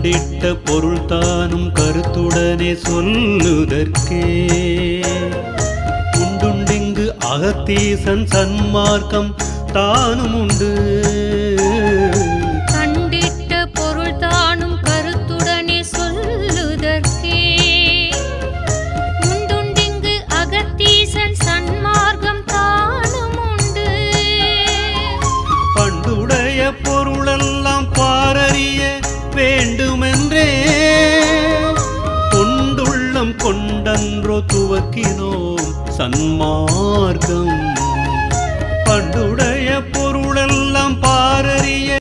கண்டிட்ட பொருள் தானும் கருத்துடனே சொல்லுதற்கே உண்டுண்டிங்கு அகத்தீசன் சன்மார்க்கம் தானும் உண்டு. கண்டிட்ட பொருள் தானும் கருத்துடனே சொல்லுதற்கே உண்டுண்டிங்கு அகத்தீசன் சன்மார்க்கம் தானும் உண்டு. பண்டுடைய பொருளெல்லாம் பாரறிய வேண்டுமென்றே கொண்டுள்ளம் கொண்டன்றோ துவக்கினோம் சன்மார்க்கமே.